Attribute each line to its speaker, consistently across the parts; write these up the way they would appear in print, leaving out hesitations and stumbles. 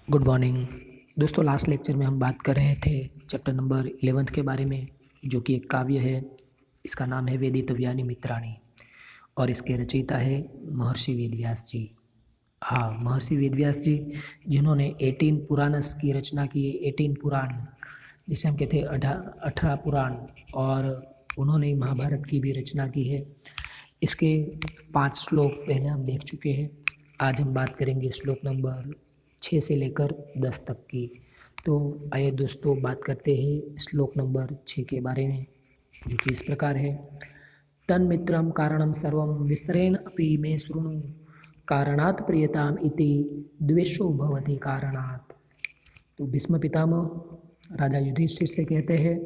Speaker 1: Good morning दोस्तों। Last lecture में हम बात कर रहे थे चैप्टर नंबर 11 के बारे में, जो कि एक काव्य है। इसका नाम है वेदितव्यानि मित्राणि और इसके रचयिता है महर्षि वेदव्यास जी। हाँ, महर्षि वेदव्यास जी, जिन्होंने 18 पुराणस की रचना की है। 18 पुराण जिसे हम कहते हैं 18 पुराण, और उन्होंने महाभारत की भी रचना की है। इसके 5 श्लोक पहले हम देख चुके हैं। आज हम बात करेंगे श्लोक नंबर 6 से लेकर 10 तक की। तो आइए दोस्तों, बात करते हैं श्लोक नंबर 6 के बारे में, जो कि इस प्रकार है। तन्मित्रं कारणं सर्वं विस्तरेण अपि मे शृणु, कारणात् प्रियताम इति द्वेषो भवति कारणात्। तो भीष्म पितामह राजा युधिष्ठिर से कहते हैं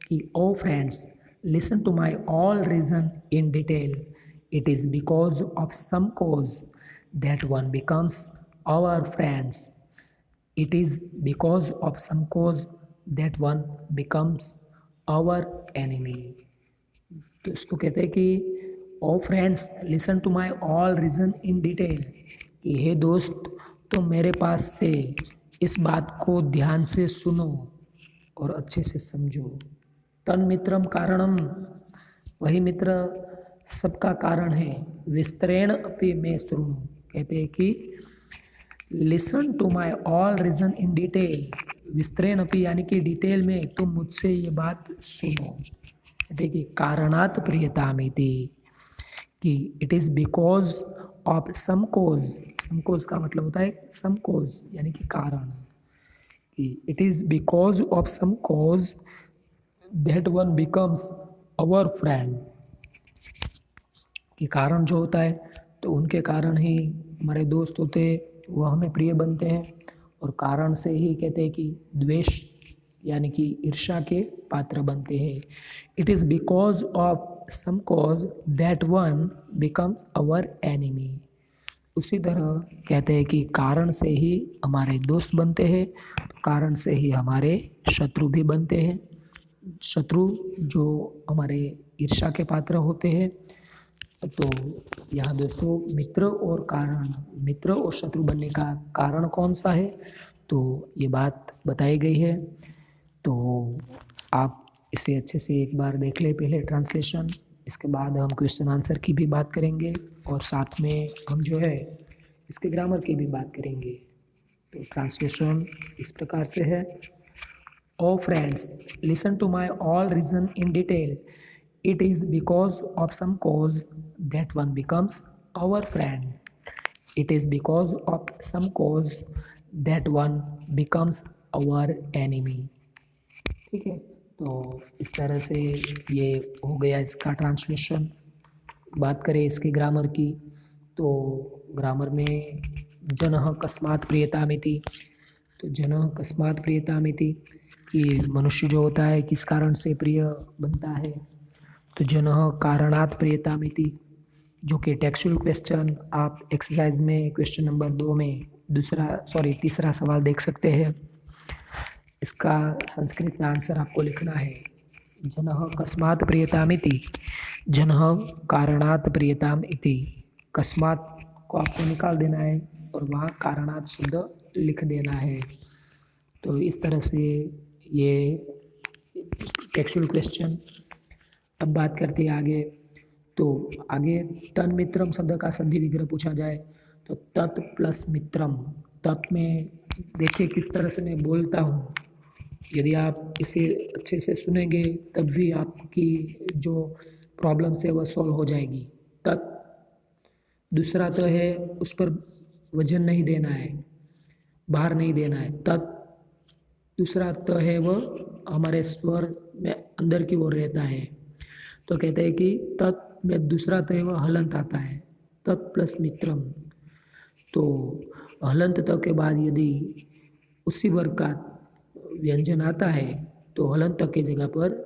Speaker 1: कि O friends, listen to my all reason in detail. It is because of some cause that one becomes our friends. It is because of some cause that one becomes our enemy. दोस्तों कहते हैं कि O friends, listen to my all reason in detail. कि हे दोस्त, तुम मेरे पास से इस बात को ध्यान से सुनो और अच्छे से समझो। तन मित्रम कारणम, वही मित्र सबका कारण है। विस्तरेण अपि मे शृणु, कहते हैं कि listen to my all reason in detail. विस्तरेण अपि यानी कि डिटेल में तुम मुझसे ये बात सुनो। कहते हैं कि कारणात् प्रियतामिति, कि it is because of some कोज। सम कोज का मतलब होता है सम कोज यानी कि कारण। कि it is because of some cause that one becomes our friend. कि कारण जो होता है तो उनके कारण ही हमारे दोस्त होते हैं, वह हमें प्रिय बनते हैं। और कारण से ही कहते हैं कि द्वेष यानी कि ईर्ष्या के पात्र बनते हैं। It is because of some cause that one becomes our enemy. उसी तरह कहते हैं कि कारण से ही हमारे दोस्त बनते हैं, कारण से ही हमारे शत्रु भी बनते हैं। शत्रु जो हमारे ईर्ष्या के पात्र होते हैं। तो यहाँ दोस्तों मित्र और कारण, मित्र और शत्रु बनने का कारण कौन सा है, तो ये बात बताई गई है। तो आप इसे अच्छे से एक बार देख ले, पहले ट्रांसलेशन, इसके बाद हम क्वेश्चन आंसर की भी बात करेंगे और साथ में हम जो है इसके ग्रामर की भी बात करेंगे। तो ट्रांसलेशन इस प्रकार से है। O friends, listen to my all reason in detail. It is because of some cause that one becomes our friend. It is because of some cause that one becomes our enemy. ठीक है, तो इस तरह से ये हो गया इसका ट्रांसलेशन। बात करें इसके ग्रामर की, तो ग्रामर में जनः कस्मात् प्रियतामिति। तो जनः कस्मात् प्रियतामिति, कि मनुष्य जो होता है किस कारण से प्रिय बनता है। तो जनः कारणात् प्रियतामिति, जो कि टेक्सचुअल क्वेश्चन आप एक्सरसाइज में क्वेश्चन नंबर 2 में तीसरा सवाल देख सकते हैं। इसका संस्कृत में आंसर आपको लिखना है। जनः कस्मात् प्रियतामिति, जनः कारणात् प्रियताम इति। कस्मात् को आपको निकाल देना है और वहाँ कारणात् शब्द लिख देना है। तो इस तरह से ये टेक्सचुअल क्वेश्चन। अब बात करते हैं आगे। तो आगे तन मित्रम शब्द का संधि विग्रह पूछा जाए तो तत् प्लस मित्रम। तत् में देखिए किस तरह से मैं बोलता हूँ। यदि आप इसे अच्छे से सुनेंगे तब भी आपकी जो प्रॉब्लम्स है वह सॉल्व हो जाएगी। तत्, दूसरा तो है उस पर वजन नहीं देना है, भार नहीं देना है। तत्, दूसरा तो है वह हमारे स्वर में अंदर की ओर रहता है। तो कहते हैं कि तत् में दूसरा तो है वह हलंत आता है। तत् प्लस मित्रम। तो हलंत त के बाद यदि उसी वर्ग का व्यंजन आता है तो हलंत तक की जगह पर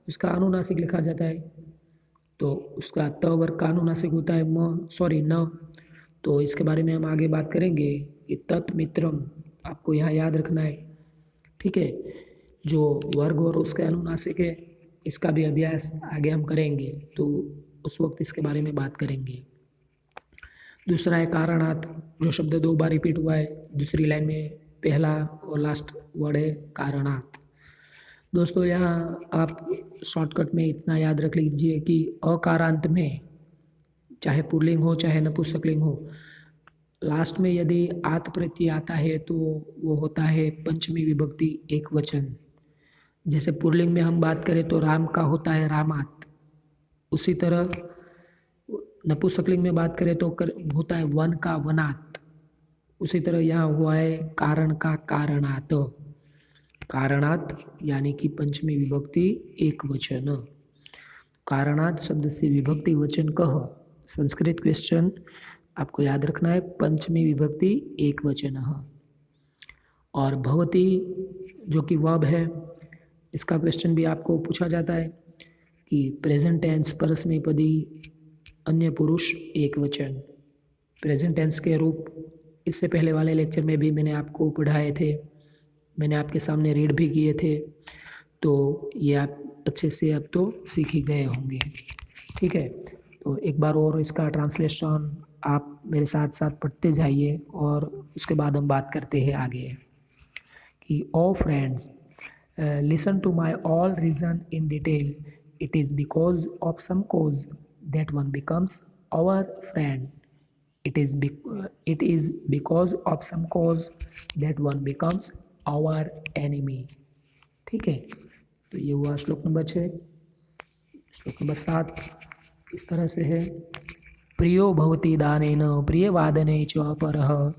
Speaker 1: उसका अनुनासिक लिखा जाता है। तो उसका त वर्ग का अनुनासिक होता है न। तो इसके बारे में हम आगे बात करेंगे कि तत् मित्रम आपको यहाँ याद रखना है। ठीक है, जो वर्ग और उसके अनुनासिक है इसका भी अभ्यास आगे हम करेंगे, तो उस वक्त इसके बारे में बात करेंगे। दूसरा है कारणात्, जो शब्द 2 बार रिपीट हुआ है दूसरी लाइन में पहला और लास्ट वर्ड है कारणात्। दोस्तों यहाँ आप शॉर्टकट में इतना याद रख लीजिए कि अकारांत में चाहे पुल्लिंग हो चाहे नपुंसकलिंग हो, लास्ट में यदि आत प्रत्यय आता है तो वो होता है पंचमी विभक्ति एक वचन। जैसे पुल्लिंग में हम बात करें तो राम का होता है रामात, उसी तरह नपुंसकलिंग में बात करें तो होता है वन का वनात, उसी तरह यहाँ हुआ है कारण का कारणात। कारणात यानी कि पंचमी विभक्ति एक वचन। कारणात शब्द से विभक्ति वचन कह, संस्कृत क्वेश्चन आपको याद रखना है, पंचमी विभक्ति एक वचन। और भवती जो कि वर्ब है, इसका क्वेश्चन भी आपको पूछा जाता है कि प्रेजेंट टेंस परस्मैपदी अन्य पुरुष एक वचन। प्रेजेंट टेंस के रूप इससे पहले वाले लेक्चर में भी मैंने आपको पढ़ाए थे, मैंने आपके सामने रीड भी किए थे, तो ये आप अच्छे से अब तो सीख ही गए होंगे। ठीक है, तो एक बार और इसका ट्रांसलेशन आप मेरे साथ साथ पढ़ते जाइए और उसके बाद हम बात करते हैं आगे कि O friends listen to my all reason in detail, it is because of some cause that one becomes our friend, it is because of some cause that one becomes our enemy। ठीक है, तो ये हुआ श्लोक number 6। श्लोक number 7 इस तरह से है, प्रियो भवति दानेन प्रियवादने च अपरः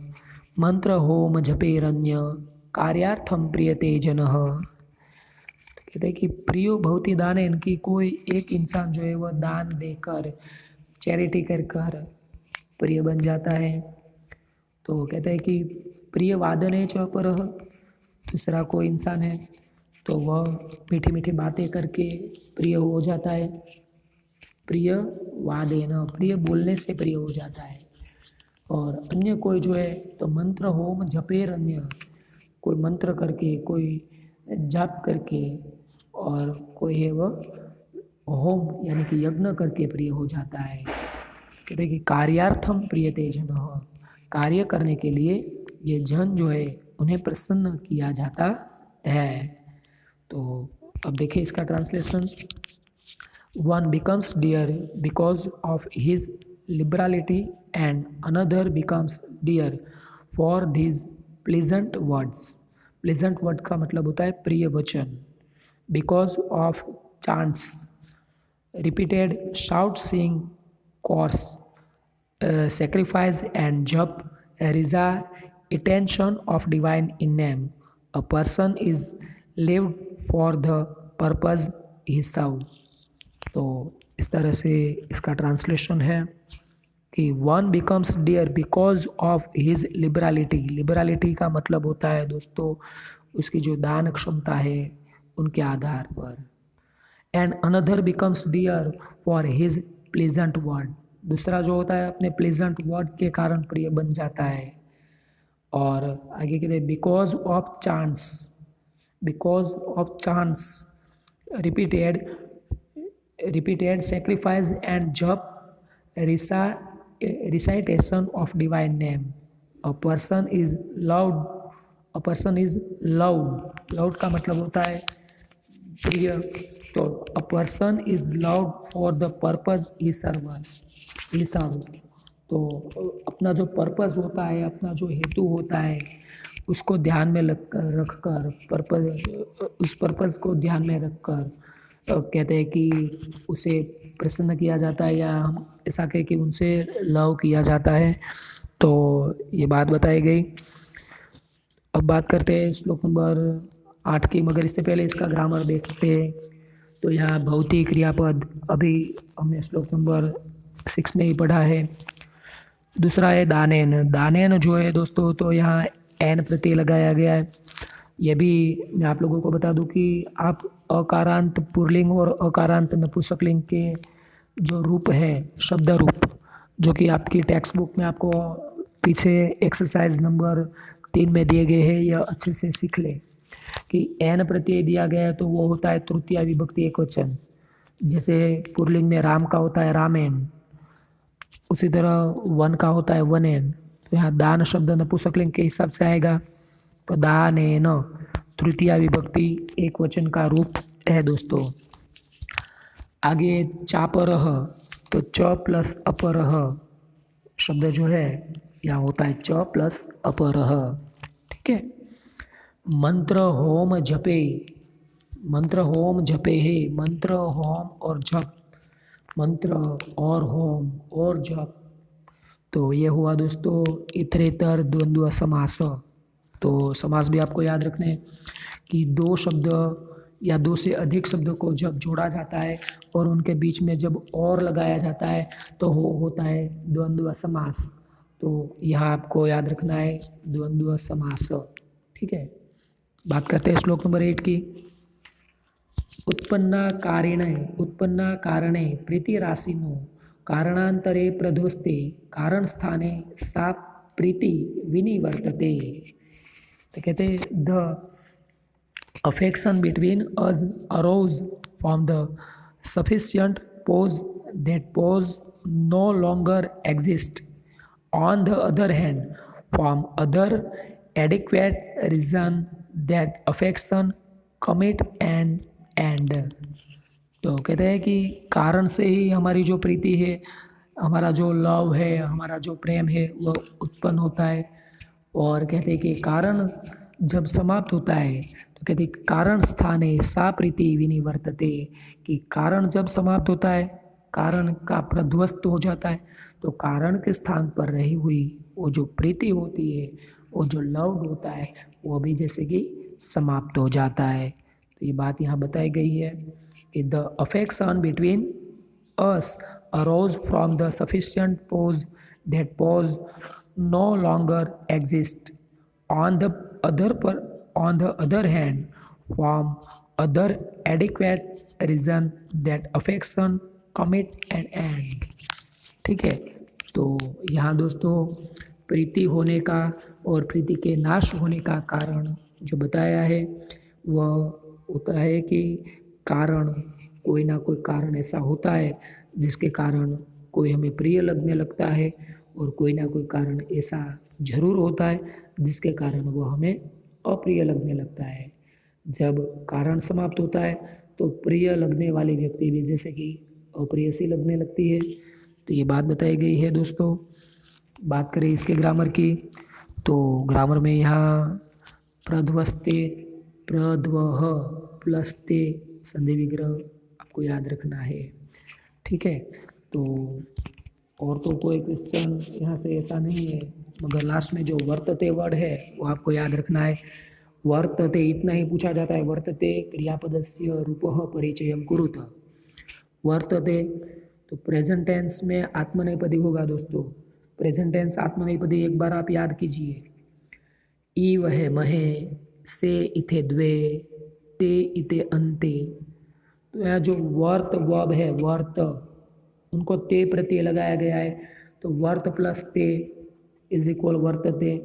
Speaker 1: मंत्र होम जपेरन्य कार्यार्थम प्रियते जनः। कहते हैं कि प्रियो भवति दानेन, कि कोई एक इंसान जो है वह दान देकर चैरिटी कर कर प्रिय बन जाता है। तो कहते हैं कि प्रिय वादने च परः, दूसरा कोई इंसान है तो वह मीठी मीठी बातें करके प्रिय हो जाता है। प्रिय वादेन, प्रिय बोलने से प्रिय हो जाता है। और अन्य कोई जो है तो मंत्र होम जपेर अन्य, कोई मंत्र करके, कोई जाप करके, और कोई है वह होम यानी कि यज्ञ करके प्रिय हो जाता है। कहते हैं कि कार्यार्थम प्रियते जनः, कार्य करने के लिए ये जन जो है उन्हें प्रसन्न किया जाता है। तो अब देखिए इसका translation, one becomes dear because of his liberality and another becomes dear for this pleasant words. Pleasant word का मतलब होता है प्रिय वचन। Because of chants repeated shout sing course, sacrifice and jap, recitation of divine in name, a person is lived for the purpose he served। तो इस तरह से इसका ट्रांसलेशन है कि one becomes dear because of his liberality. Liberality का मतलब होता है दोस्तों उसकी जो दान क्षमता है उनके आधार पर। And another becomes dear for his pleasant word, दूसरा जो होता है अपने प्लेजेंट वर्ड के कारण प्रिय बन जाता है। और आगे के लिए because of chance, because of chance repeated sacrifice and jap recitation of divine name, a person is loved, a person is loved, loved का मतलब होता है प्रिय। तो a person is loved for the purpose he serves, he serve. तो अपना जो purpose होता है, अपना जो हेतु होता है उसको ध्यान में रखकर उस पर्पस को ध्यान में रखकर कहते हैं कि उसे प्रसन्न किया जाता है, या हम ऐसा कहें कि उनसे लव किया जाता है। तो ये बात बताई गई। अब बात करते हैं श्लोक नंबर 8 की, मगर इससे पहले इसका ग्रामर देखते हैं। तो यहाँ भौतिक क्रियापद अभी हमने श्लोक नंबर 6 में ही पढ़ा है। दूसरा है दानेन। दानेन जो है दोस्तों तो यहाँ एन प्रत्यय लगाया गया है। ये भी मैं आप लोगों को बता दूं कि आप अकारांत पुल्लिंग और अकारांत नपुंसकलिंग के जो रूप है, शब्द रूप, जो कि आपकी टेक्स्ट बुक में आपको पीछे एक्सरसाइज नंबर 3 में दिए गए हैं, यह अच्छे से सीख ले कि एन प्रत्यय दिया गया है तो वो होता है तृतीया विभक्ति एकवचन। जैसे पुल्लिंग में राम का होता है रामेन, उसी तरह वन का होता है वनेन। तो यहाँ दान शब्द नपुंसकलिंग के हिसाब से आएगा। तो दानेन तृतीया विभक्ति एक वचन का रूप है दोस्तों। आगे चापरः, तो च प्लस अपरः शब्द जो है यहाँ होता है च प्लस अपरः। ठीक है। मंत्र होम जपे, मंत्र होम जपे है, मंत्र होम और जप, मंत्र और होम और जप, तो ये हुआ दोस्तों इतरेतर द्वंद्व समास। तो समास भी आपको याद रखने हैं कि दो शब्द या दो से अधिक शब्द को जब जोड़ा जाता है और उनके बीच में जब और लगाया जाता है तो वो होता है द्वंद्व समास। तो यहाँ आपको याद रखना है द्वंद्व समास। ठीक है। बात करते हैं श्लोक नंबर 8 की। उत्पन्ना कारणे प्रीति राशिनो कारणांतरे प्रध्वस्ते कारण स्थाने सा प्रीति विनिवर्तते। तो कहते the affection between us arose from the sufficient pause, that pause no longer exists. On the other hand, from other adequate reason, that affection commit an end. तो कहते हैं कि कारण से ही हमारी जो प्रीति है, हमारा जो लव है, हमारा जो प्रेम है वह उत्पन्न होता है। और कहते हैं कि कारण जब समाप्त होता है तो कहते हैं कारण स्थाने सा प्रीति विनिवर्तते, कि कारण जब समाप्त होता है, कारण का प्रध्वस्त हो जाता है, तो कारण के स्थान पर रही हुई वो जो प्रीति होती है, वो जो लव होता है, वो भी जैसे कि समाप्त हो जाता है। तो ये बात यहाँ बताई गई है कि the affection between us arrows from the sufficient pause, that pause no longer exist. On the other hand, from other adequate reason, that affection commit an end. ठीक है। तो यहाँ दोस्तों प्रीति होने का और प्रीति के नाश होने का कारण जो बताया है वह होता है कि कारण, कोई ना कोई कारण ऐसा होता है जिसके कारण कोई हमें प्रिय लगने लगता है, और कोई ना कोई कारण ऐसा जरूर होता है जिसके कारण वो हमें अप्रिय लगने लगता है। जब कारण समाप्त होता है तो प्रिय लगने वाले व्यक्ति भी जैसे कि अप्रिय सी लगने लगती है। तो ये बात बताई गई है दोस्तों। बात करें इसके ग्रामर की, तो ग्रामर में यहाँ प्रध्वस्ते, प्रध्वह प्लस ते संधि विग्रह आपको याद रखना है। ठीक है। तो और तो कोई क्वेश्चन यहाँ से ऐसा नहीं है, मगर लास्ट में जो वर्तते वर्ड है वो आपको याद रखना है। वर्तते इतना ही पूछा जाता है, वर्तते क्रियापदस्य रूपः परिचयम कुरुत। वर्तते तो प्रेजेंट टेंस में आत्मनेपदी होगा दोस्तों। प्रेजेंट टेंस आत्मनेपदी एक बार आप याद कीजिए। ई वह महे, से इथे द्वे, ते इते अन्ते। तो यह जो वर्त वर्ब है, वर्त, उनको ते प्रत्यय लगाया गया है, तो वर्त प्लस ते इज इक्वल वर्तते।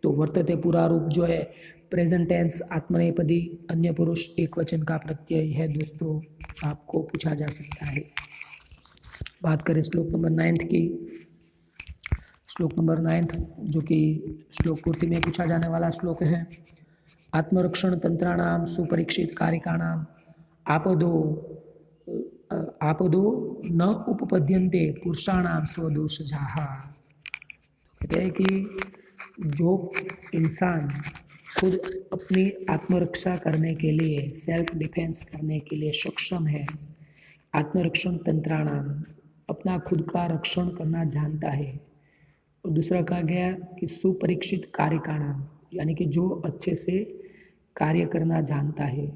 Speaker 1: तो वर्तते पूरा रूप जो है प्रेजेंट टेंस आत्मनेपदी अन्य पुरुष एक वचन का प्रत्यय है दोस्तों, आपको पूछा जा सकता है। बात करें श्लोक नंबर 9 की। श्लोक नंबर 9 जो कि श्लोक पूर्ति में पूछा जाने वाला श्लोक है। आत्मरक्षण तंत्राणाम सुपरीक्षित कारिकाणाम आपदो न उपपद्यन्ते पुरुषाणाम स्वदोषजाः। कहते हैं कि जो इंसान खुद अपनी आत्मरक्षा करने के लिए, सेल्फ डिफेंस करने के लिए सक्षम है, आत्मरक्षण तंत्राणाम, अपना खुद का रक्षण करना जानता है। और दूसरा कहा गया कि सुपरीक्षित कारिकाणाम, यानी कि जो अच्छे से कार्य करना जानता है,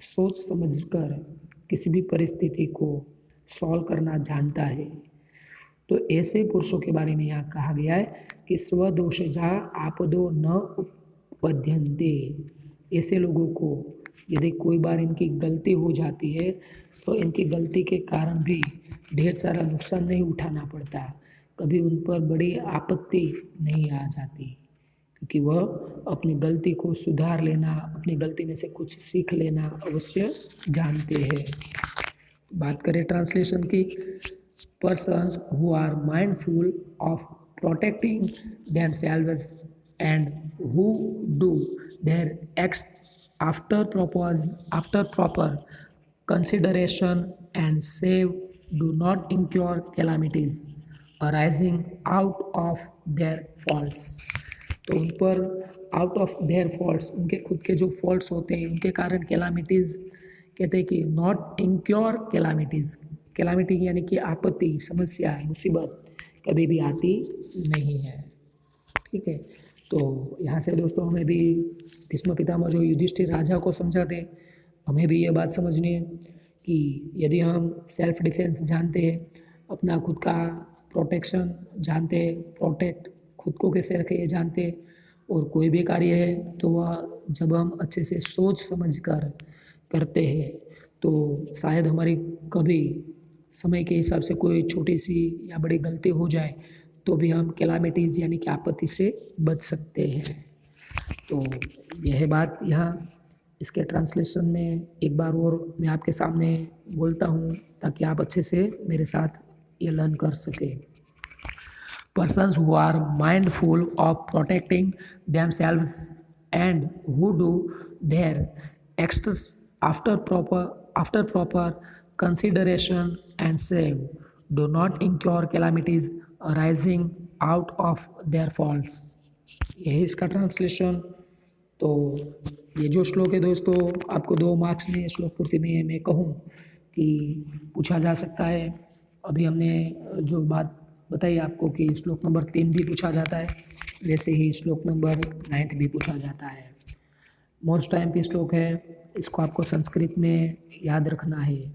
Speaker 1: सोच समझकर किसी भी परिस्थिति को सॉल्व करना जानता है। तो ऐसे पुरुषों के बारे में यहाँ कहा गया है कि स्वदोषजा आपदो न उपपद्यन्ते। ऐसे लोगों को यदि कोई बार इनकी गलती हो जाती है तो इनकी गलती के कारण भी ढेर सारा नुकसान नहीं उठाना पड़ता, कभी उन पर बड़ी आपत्ति नहीं आ जाती, क्योंकि वह अपनी गलती को सुधार लेना, अपनी गलती में से कुछ सीख लेना अवश्य जानते हैं। बात करें ट्रांसलेशन की। Persons who are mindful of protecting themselves and who do their acts after proper consideration and save do not incur calamities arising out of their faults। तो उन पर आउट ऑफ देयर फॉल्ट्स, उनके खुद के जो faults होते हैं उनके कारण कैलामिटीज़ कहते हैं कि नॉट इंक्योर कैलामिटीज़, कैलामिटी यानी कि आपत्ति, समस्या, मुसीबत कभी भी आती नहीं है। ठीक है, तो यहाँ से दोस्तों हमें भी भीष्म पितामह जो युधिष्ठिर राजा को समझाते, हमें भी ये बात समझनी है कि यदि हम सेल्फ डिफेंस जानते हैं, अपना खुद का प्रोटेक्शन जानते हैं, प्रोटेक्ट खुद को कैसे रखें ये जानते हैं, और कोई भी कार्य है तो वह जब हम अच्छे से सोच समझ कर करते हैं तो शायद हमारी कभी समय के हिसाब से कोई छोटी सी या बड़ी गलती हो जाए तो भी हम कैलामिटीज़ यानी कि आपत्ति से बच सकते हैं। तो यह बात यहाँ इसके ट्रांसलेशन में एक बार और मैं आपके सामने बोलता हूँ ताकि आप अच्छे से मेरे साथ ये लर्न कर सकें। Persons who are mindful of protecting themselves and who do their acts after proper consideration and save do not incur calamities arising out of their faults। यही इसका ट्रांसलेशन। तो ये जो श्लोक है दोस्तों, आपको 2 मार्क्स में श्लोक पूर्ति में मैं कहूँ कि पूछा जा सकता है। अभी हमने जो बात बताइए आपको कि श्लोक नंबर 3 भी पूछा जाता है, वैसे ही श्लोक नंबर 9 भी पूछा जाता है। मोस्ट टाइम पे श्लोक है, इसको आपको संस्कृत में याद रखना है।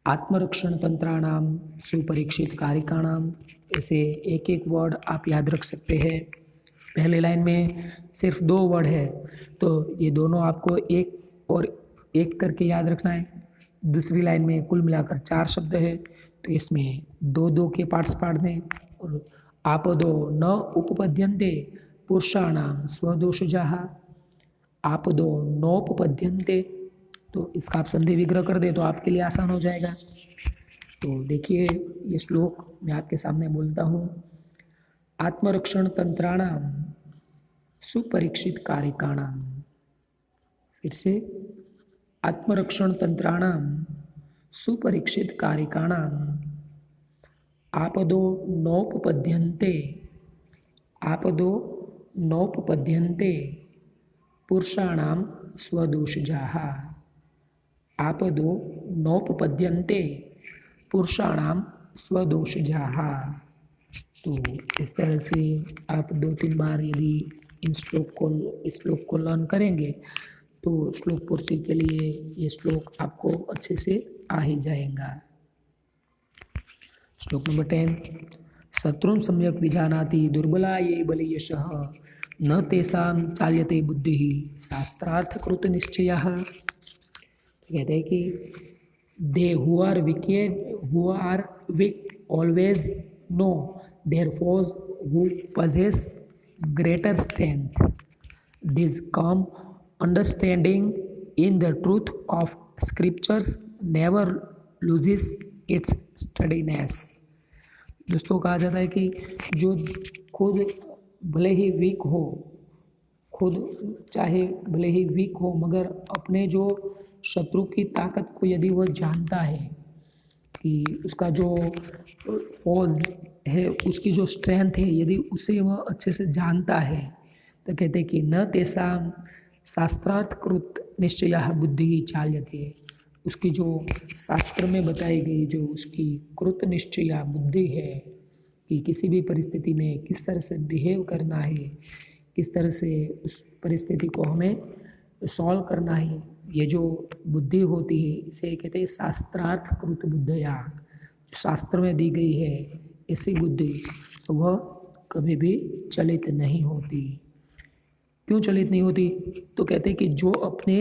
Speaker 1: आत्मरक्षण तंत्राणाम सुपरीक्षित कारिकाणाम, ऐसे एक एक वर्ड आप याद रख सकते हैं। पहले लाइन में सिर्फ 2 वर्ड है तो ये दोनों आपको एक और एक करके याद रखना है। दूसरी लाइन में कुल मिलाकर 4 शब्द है तो इसमें 2-2 के पार्ट्स पाड़ दें। और आपदो न उपपद्यन्ते पुरुषाणाम स्वदोषजाः, आपदो नोपपद्यन्ते, तो इसका आप संधि विग्रह कर दे तो आपके लिए आसान हो जाएगा। तो देखिए ये श्लोक मैं आपके सामने बोलता हूँ। आत्मरक्षण तंत्राणाम सुपरीक्षित कारिकाणाम, फिर से आत्मरक्षण तंत्राणाम सुपरीक्षित कारिकाणाम आपदो नोपपद्यन्ते, आपदो नोपपद्यन्ते पुरुषाणाम स्वदोषजाः, आपदो नोपपद्यन्ते पुरुषाणाम स्वदोषजाः। तो इस तरह से आप 2-3 बार यदि इस श्लोक को लर्न करेंगे तो श्लोक पूर्ति के लिए ये श्लोक आपको अच्छे से आ ही जाएगा। श्लोक नंबर 10, शत्रुं सम्यक विजानाति दुर्बला ये बलीयशः न तेषां चाल्यते बुद्धिः शास्त्रार्थकृत निश्चयः। कहते हैं कि they who are weak always know their foes who possess greater strength। This calm understanding in the truth of scriptures never loses its steadiness। दोस्तों कहा जाता है कि जो खुद भले ही वीक हो, खुद चाहे भले ही वीक हो मगर अपने जो शत्रु की ताकत को यदि वह जानता है कि उसका जो फौज है उसकी जो स्ट्रेंथ है यदि उसे वह अच्छे से जानता है तो कहते हैं कि न तेषां शास्त्रार्थकृत निश्चयः बुद्धिः चाल्यते। उसकी जो शास्त्र में बताई गई जो उसकी कृत निश्चया बुद्धि है कि किसी भी परिस्थिति में किस तरह से बिहेव करना है, किस तरह से उस परिस्थिति को हमें सॉल्व करना है, ये जो बुद्धि होती है इसे कहते हैं शास्त्रार्थकृत बुद्धया। शास्त्र में दी गई है ऐसी बुद्धि वह कभी भी चलित नहीं होती। क्यों चलित नहीं होती? तो कहते हैं कि जो अपने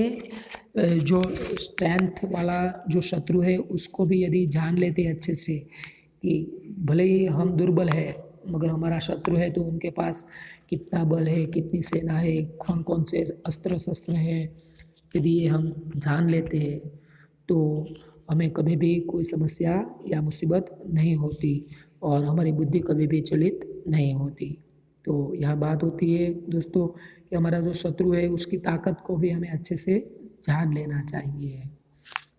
Speaker 1: जो स्ट्रेंथ वाला जो शत्रु है उसको भी यदि जान लेते हैं अच्छे से कि भले ही हम दुर्बल है मगर हमारा शत्रु है तो उनके पास कितना बल है, कितनी सेना है, कौन कौन से अस्त्र शस्त्र हैं, यदि ये हम जान लेते हैं तो हमें कभी भी कोई समस्या या मुसीबत नहीं होती और हमारी बुद्धि कभी भी चलित नहीं होती। तो यह बात होती है दोस्तों कि हमारा जो शत्रु है उसकी ताकत को भी हमें अच्छे से जान लेना चाहिए।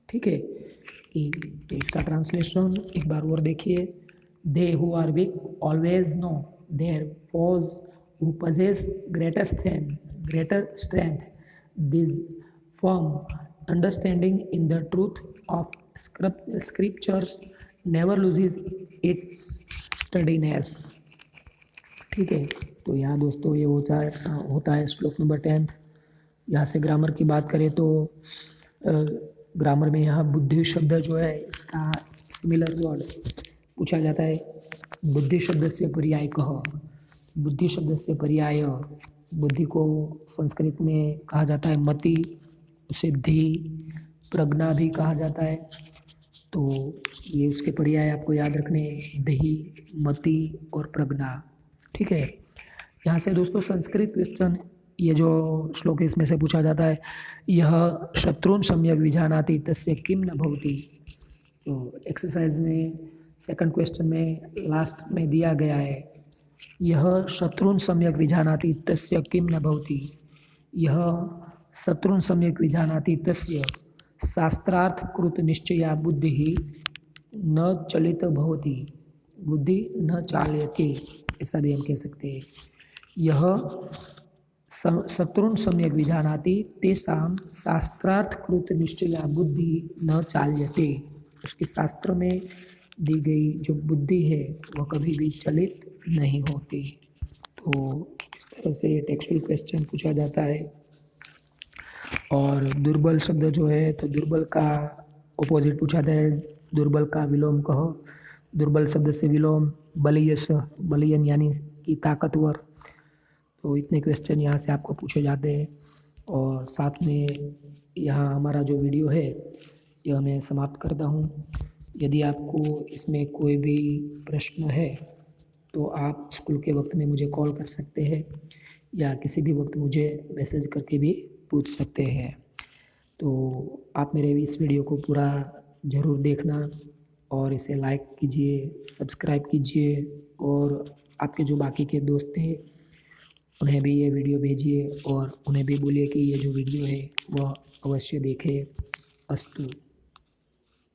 Speaker 1: ठीक है कि तो इसका ट्रांसलेशन एक बार और देखिए। They who are weak always know their foes who possess greater strength this firm understanding in the truth of scriptures never loses its steadiness। ठीक है, तो यहाँ दोस्तों ये होता है श्लोक नंबर 10। यहाँ से ग्रामर की बात करें तो ग्रामर में यहाँ बुद्धि शब्द जो है इसका सिमिलर वर्ड पूछा जाता है। बुद्धि शब्द से पर्याय कह, बुद्धि शब्द से पर्याय बुद्धि को संस्कृत में कहा जाता है मति, उसे धी, प्रज्ञा भी कहा जाता है। तो ये उसके पर्याय आपको याद रखने, दही, मति और प्रज्ञा। ठीक है, यहाँ से दोस्तों संस्कृत क्वेश्चन ये जो श्लोक है इसमें से पूछा जाता है, यह शत्रुन सम्यक विजानाति तस्य किम न भवति। तो एक्सरसाइज में सेकंड क्वेश्चन में लास्ट में दिया गया है, यह शत्रुन सम्यक विजानाति तस्य किम न भवति। यह शत्रुन सम्यक विजानाति तस्य शास्त्रार्थ कृत निश्चया बुद्धि न चलित भवति, बुद्धि न चाल्यते, ऐसा भी हम कह सकते हैं। यह शत्रुन सम्यक विजानाति तेषां शास्त्रार्थ कृत निश्चया बुद्धि न चाल्यते। उसके शास्त्र में दी गई जो बुद्धि है वह कभी भी चलित नहीं होती। तो इस तरह से टेक्सुअल क्वेश्चन पूछा जाता है। और दुर्बल शब्द जो है तो दुर्बल का ऑपोजिट पूछा जाता है, दुर्बल का विलोम कहो। दुर्बल शब्द से विलोम बलियस, बलियन यानी कि ताकतवर। तो इतने क्वेश्चन यहाँ से आपको पूछे जाते हैं। और साथ में यहाँ हमारा जो वीडियो है यह मैं समाप्त करता हूँ। यदि आपको इसमें कोई भी प्रश्न है तो आप स्कूल के वक्त में मुझे कॉल कर सकते हैं या किसी भी वक्त मुझे मैसेज करके भी पूछ सकते हैं। तो आप मेरे इस वीडियो को पूरा ज़रूर देखना और इसे लाइक कीजिए, सब्सक्राइब कीजिए और आपके जो बाकी के दोस्त हैं उन्हें भी ये वीडियो भेजिए और उन्हें भी बोलिए कि ये जो वीडियो है वह अवश्य देखें। अस्तु।